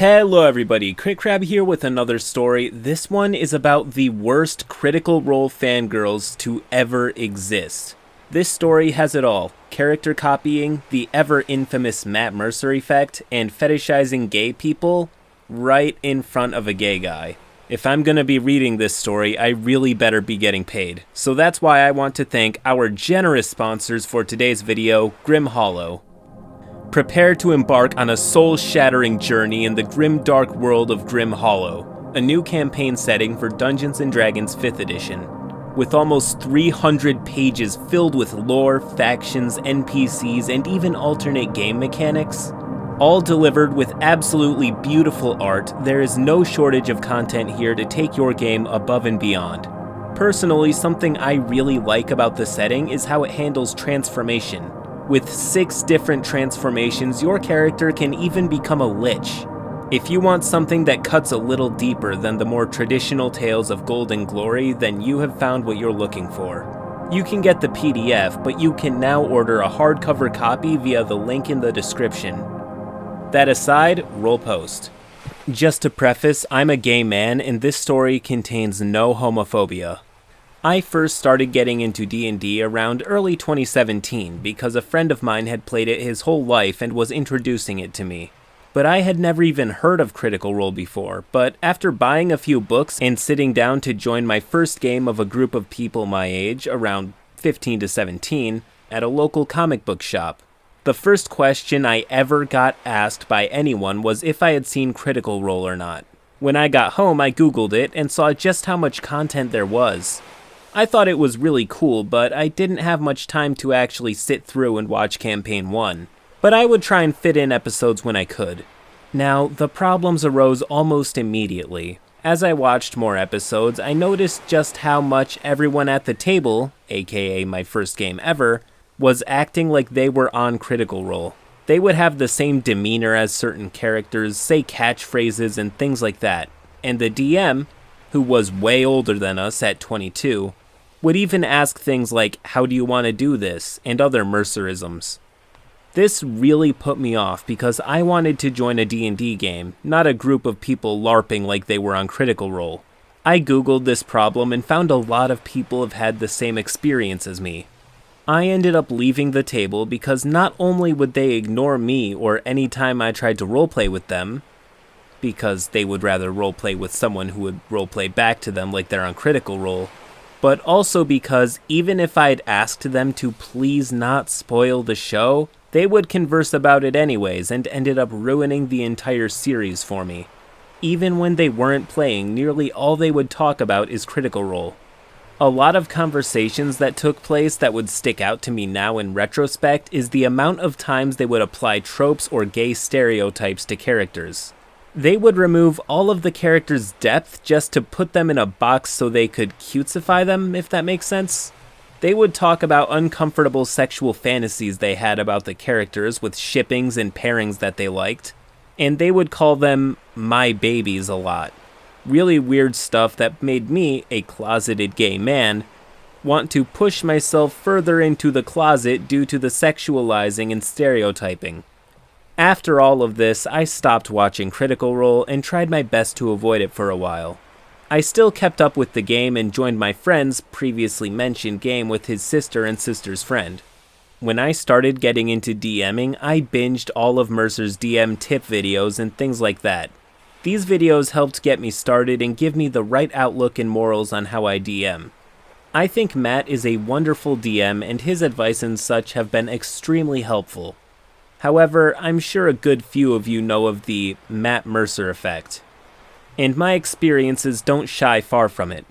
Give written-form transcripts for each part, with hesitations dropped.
Hello everybody, CritCrab here with another story. This one is about the worst Critical Role fangirls to ever exist. This story has it all: character copying, the ever infamous Matt Mercer effect, and fetishizing gay people right in front of a gay guy. If I'm gonna be reading this story, I really better be getting paid. So that's why I want to thank our generous sponsors for today's video, Grim Hollow. Prepare to embark on a soul-shattering journey in the grim-dark world of Grim Hollow, a new campaign setting for Dungeons & Dragons 5th edition. With almost 300 pages filled with lore, factions, NPCs, and even alternate game mechanics, all delivered with absolutely beautiful art, there is no shortage of content here to take your game above and beyond. Personally, something I really like about the setting is how it handles transformation. With 6 different transformations, your character can even become a lich. If you want something that cuts a little deeper than the more traditional tales of Gold and Glory, then you have found what you're looking for. You can get the PDF, but you can now order a hardcover copy via the link in the description. That aside, roll post. Just to preface, I'm a gay man and this story contains no homophobia. I first started getting into D&D around early 2017 because a friend of mine had played it his whole life and was introducing it to me. But I had never even heard of Critical Role before, but after buying a few books and sitting down to join my first game of a group of people my age, around 15 to 17, at a local comic book shop, the first question I ever got asked by anyone was if I had seen Critical Role or not. When I got home, I googled it and saw just how much content there was. I thought it was really cool, but I didn't have much time to actually sit through and watch Campaign 1. But I would try and fit in episodes when I could. Now, the problems arose almost immediately. As I watched more episodes, I noticed just how much everyone at the table, aka my first game ever, was acting like they were on Critical Role. They would have the same demeanor as certain characters, say catchphrases and things like that. And the DM, who was way older than us at 22, would even ask things like, "How do you want to do this?" and other Mercerisms. This really put me off because I wanted to join a D&D game, not a group of people LARPing like they were on Critical Role. I googled this problem and found a lot of people have had the same experience as me. I ended up leaving the table because not only would they ignore me or any time I tried to roleplay with them, because they would rather roleplay with someone who would roleplay back to them like they're on Critical Role, but also because even if I'd asked them to please not spoil the show, they would converse about it anyways and ended up ruining the entire series for me. Even when they weren't playing, nearly all they would talk about is Critical Role. A lot of conversations that took place that would stick out to me now in retrospect is the amount of times they would apply tropes or gay stereotypes to characters. They would remove all of the characters' depth just to put them in a box so they could cutesify them, if that makes sense. They would talk about uncomfortable sexual fantasies they had about the characters with shippings and pairings that they liked, and they would call them my babies a lot. Really weird stuff that made me, a closeted gay man, want to push myself further into the closet due to the sexualizing and stereotyping. After all of this, I stopped watching Critical Role and tried my best to avoid it for a while. I still kept up with the game and joined my friend's previously mentioned game with his sister and sister's friend. When I started getting into DMing, I binged all of Mercer's DM tip videos and things like that. These videos helped get me started and give me the right outlook and morals on how I DM. I think Matt is a wonderful DM and his advice and such have been extremely helpful. However, I'm sure a good few of you know of the Matt Mercer effect, and my experiences don't shy far from it.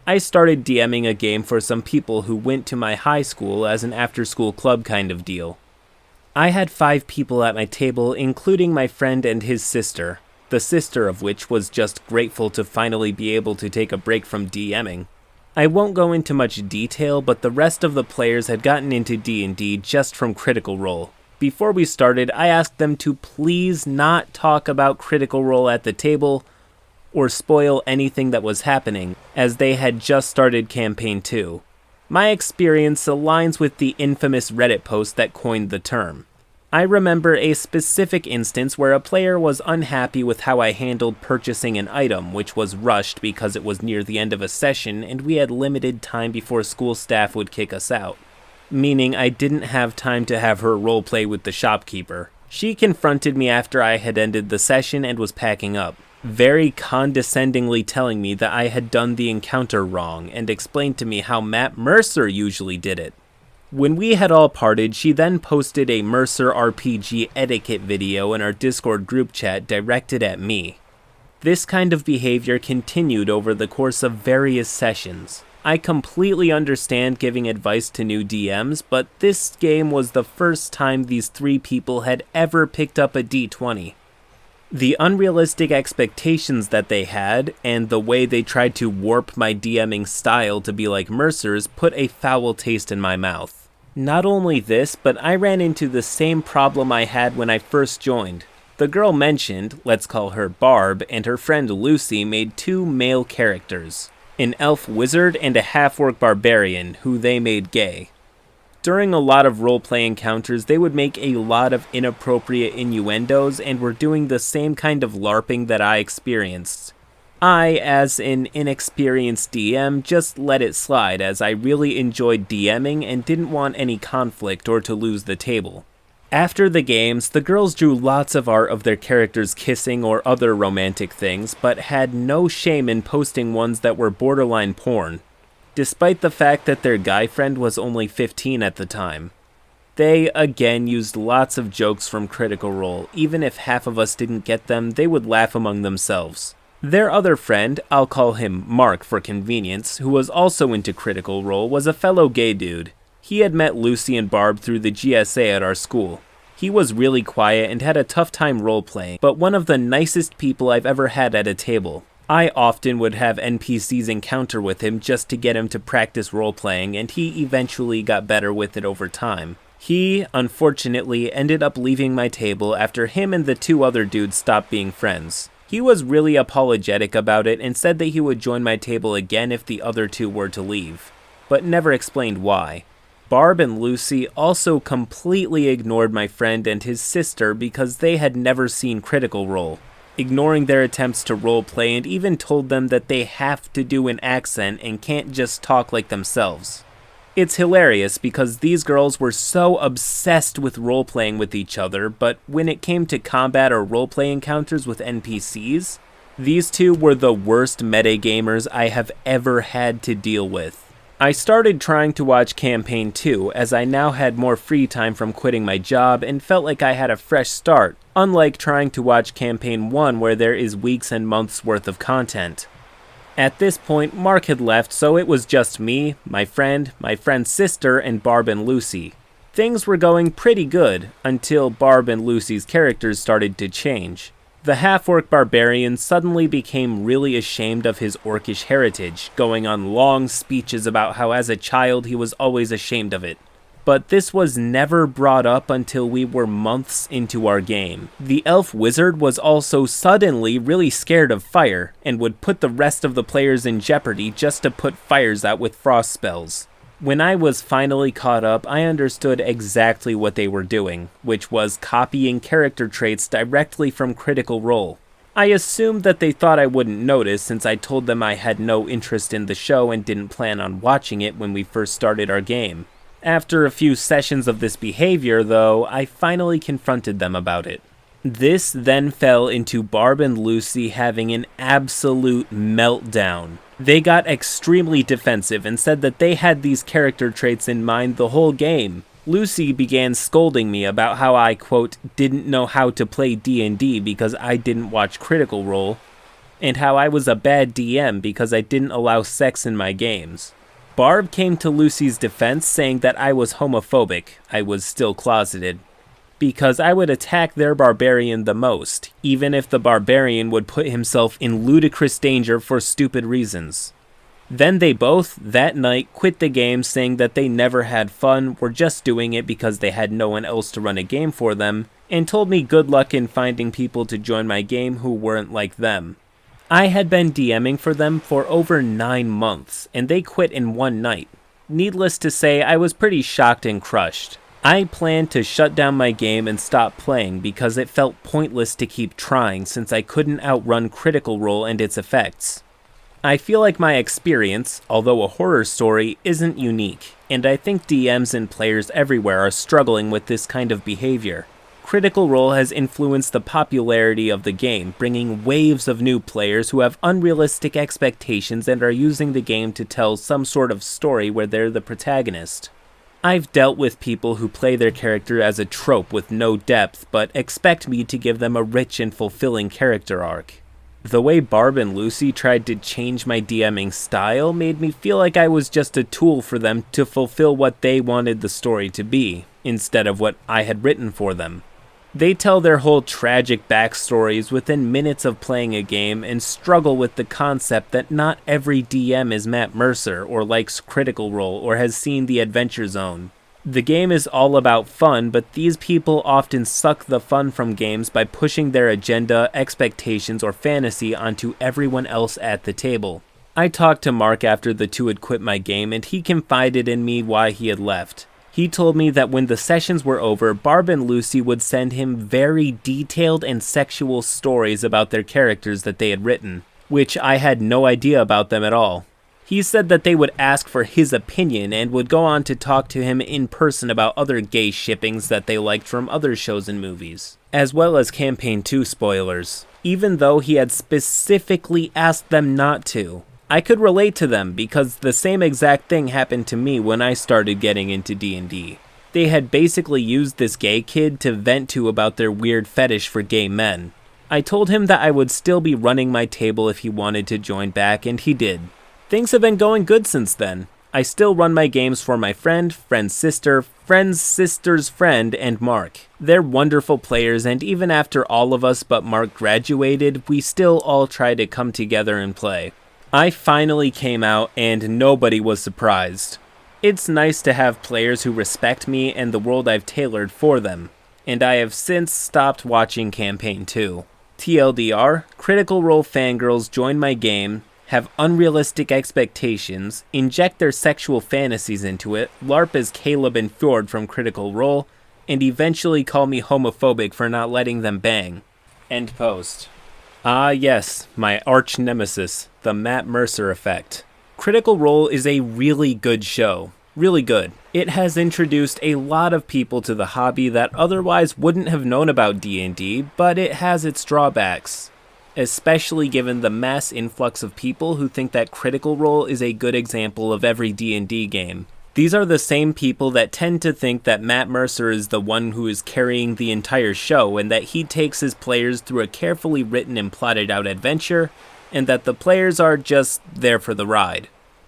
I started DMing a game for some people who went to my high school as an after-school club kind of deal. I had 5 people at my table, including my friend and his sister, the sister of which was just grateful to finally be able to take a break from DMing. I won't go into much detail, but the rest of the players had gotten into D&D just from Critical Role. Before we started, I asked them to please not talk about Critical Role at the table or spoil anything that was happening, as they had just started Campaign 2. My experience aligns with the infamous Reddit post that coined the term. I remember a specific instance where a player was unhappy with how I handled purchasing an item, which was rushed because it was near the end of a session and we had limited time before school staff would kick us out. Meaning I didn't have time to have her roleplay with the shopkeeper. She confronted me after I had ended the session and was packing up, very condescendingly telling me that I had done the encounter wrong and explained to me how Matt Mercer usually did it. When we had all parted, she then posted a Mercer RPG etiquette video in our Discord group chat directed at me. This kind of behavior continued over the course of various sessions. I completely understand giving advice to new DMs, but this game was the first time these 3 people had ever picked up a D20. The unrealistic expectations that they had, and the way they tried to warp my DMing style to be like Mercer's, put a foul taste in my mouth. Not only this, but I ran into the same problem I had when I first joined. The girl mentioned, let's call her Barb, and her friend Lucy made 2 male characters, an elf wizard and a half-orc barbarian, who they made gay. During a lot of roleplay encounters, they would make a lot of inappropriate innuendos and were doing the same kind of LARPing that I experienced. I, as an inexperienced DM, just let it slide as I really enjoyed DMing and didn't want any conflict or to lose the table. After the games, the girls drew lots of art of their characters kissing or other romantic things, but had no shame in posting ones that were borderline porn, despite the fact that their guy friend was only 15 at the time. They, again, used lots of jokes from Critical Role. Even if half of us didn't get them, they would laugh among themselves. Their other friend, I'll call him Mark for convenience, who was also into Critical Role, was a fellow gay dude. He had met Lucy and Barb through the GSA at our school. He was really quiet and had a tough time role-playing, but one of the nicest people I've ever had at a table. I often would have NPCs encounter with him just to get him to practice role-playing, and he eventually got better with it over time. He, unfortunately, ended up leaving my table after him and the 2 other dudes stopped being friends. He was really apologetic about it and said that he would join my table again if the other 2 were to leave, but never explained why. Barb and Lucy also completely ignored my friend and his sister because they had never seen Critical Role, ignoring their attempts to roleplay and even told them that they have to do an accent and can't just talk like themselves. It's hilarious because these girls were so obsessed with role-playing with each other, but when it came to combat or roleplay encounters with NPCs, these 2 were the worst metagamers I have ever had to deal with. I started trying to watch Campaign 2 as I now had more free time from quitting my job and felt like I had a fresh start, unlike trying to watch Campaign 1 where there is weeks and months worth of content. At this point, Mark had left, so it was just me, my friend's sister, and Barb and Lucy. Things were going pretty good, until Barb and Lucy's characters started to change. The half-orc barbarian suddenly became really ashamed of his orcish heritage, going on long speeches about how as a child he was always ashamed of it. But this was never brought up until we were months into our game. The elf wizard was also suddenly really scared of fire, and would put the rest of the players in jeopardy just to put fires out with frost spells. When I was finally caught up, I understood exactly what they were doing, which was copying character traits directly from Critical Role. I assumed that they thought I wouldn't notice since I told them I had no interest in the show and didn't plan on watching it when we first started our game. After a few sessions of this behavior, though, I finally confronted them about it. This then fell into Barb and Lucy having an absolute meltdown. They got extremely defensive and said that they had these character traits in mind the whole game. Lucy began scolding me about how I, quote, didn't know how to play D&D because I didn't watch Critical Role, and how I was a bad DM because I didn't allow sex in my games. Barb came to Lucy's defense saying that I was homophobic, I was still closeted, because I would attack their barbarian the most, even if the barbarian would put himself in ludicrous danger for stupid reasons. Then they both, that night, quit the game saying that they never had fun, were just doing it because they had no one else to run a game for them, and told me good luck in finding people to join my game who weren't like them. I had been DMing for them for over 9 months, and they quit in one night. Needless to say, I was pretty shocked and crushed. I planned to shut down my game and stop playing because it felt pointless to keep trying since I couldn't outrun Critical Role and its effects. I feel like my experience, although a horror story, isn't unique, and I think DMs and players everywhere are struggling with this kind of behavior. Critical Role has influenced the popularity of the game, bringing waves of new players who have unrealistic expectations and are using the game to tell some sort of story where they're the protagonist. I've dealt with people who play their character as a trope with no depth, but expect me to give them a rich and fulfilling character arc. The way Barb and Lucy tried to change my DMing style made me feel like I was just a tool for them to fulfill what they wanted the story to be, instead of what I had written for them. They tell their whole tragic backstories within minutes of playing a game and struggle with the concept that not every DM is Matt Mercer or likes Critical Role or has seen the Adventure Zone. The game is all about fun, but these people often suck the fun from games by pushing their agenda, expectations, or fantasy onto everyone else at the table. I talked to Mark after the two had quit my game, and he confided in me why he had left. He told me that when the sessions were over, Barb and Lucy would send him very detailed and sexual stories about their characters that they had written, which I had no idea about them at all. He said that they would ask for his opinion and would go on to talk to him in person about other gay shippings that they liked from other shows and movies, as well as Campaign 2 spoilers, even though he had specifically asked them not to. I could relate to them because the same exact thing happened to me when I started getting into D&D. They had basically used this gay kid to vent to about their weird fetish for gay men. I told him that I would still be running my table if he wanted to join back, and he did. Things have been going good since then. I still run my games for my friend's sister, friend's sister's friend, and Mark. They're wonderful players, and even after all of us but Mark graduated, we still all try to come together and play. I finally came out and nobody was surprised. It's nice to have players who respect me and the world I've tailored for them, and I have since stopped watching Campaign 2. TLDR, Critical Role fangirls join my game, have unrealistic expectations, inject their sexual fantasies into it, LARP as Caleb and Fjord from Critical Role, and eventually call me homophobic for not letting them bang. End post. Ah yes, my arch nemesis, the Matt Mercer effect. Critical Role is a really good show. Really good. It has introduced a lot of people to the hobby that otherwise wouldn't have known about D&D, but it has its drawbacks. Especially given the mass influx of people who think that Critical Role is a good example of every D&D game. These are the same people that tend to think that Matt Mercer is the one who is carrying the entire show and that he takes his players through a carefully written and plotted out adventure, and that the players are just there for the ride.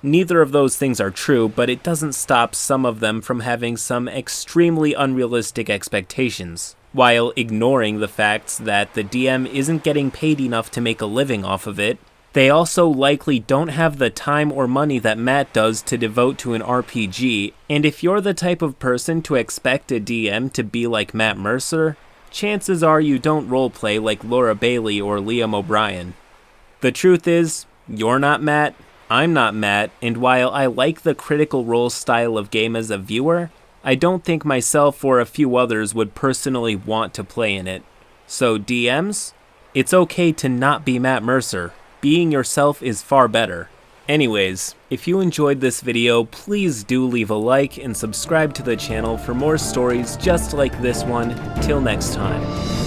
Neither of those things are true, but it doesn't stop some of them from having some extremely unrealistic expectations, while ignoring the facts that the DM isn't getting paid enough to make a living off of it. They also likely don't have the time or money that Matt does to devote to an RPG, and if you're the type of person to expect a DM to be like Matt Mercer, chances are you don't roleplay like Laura Bailey or Liam O'Brien. The truth is, you're not Matt, I'm not Matt, and while I like the Critical Role style of game as a viewer, I don't think myself or a few others would personally want to play in it. So DMs, it's okay to not be Matt Mercer. Being yourself is far better. Anyways, if you enjoyed this video, please do leave a like and subscribe to the channel for more stories just like this one. Till next time.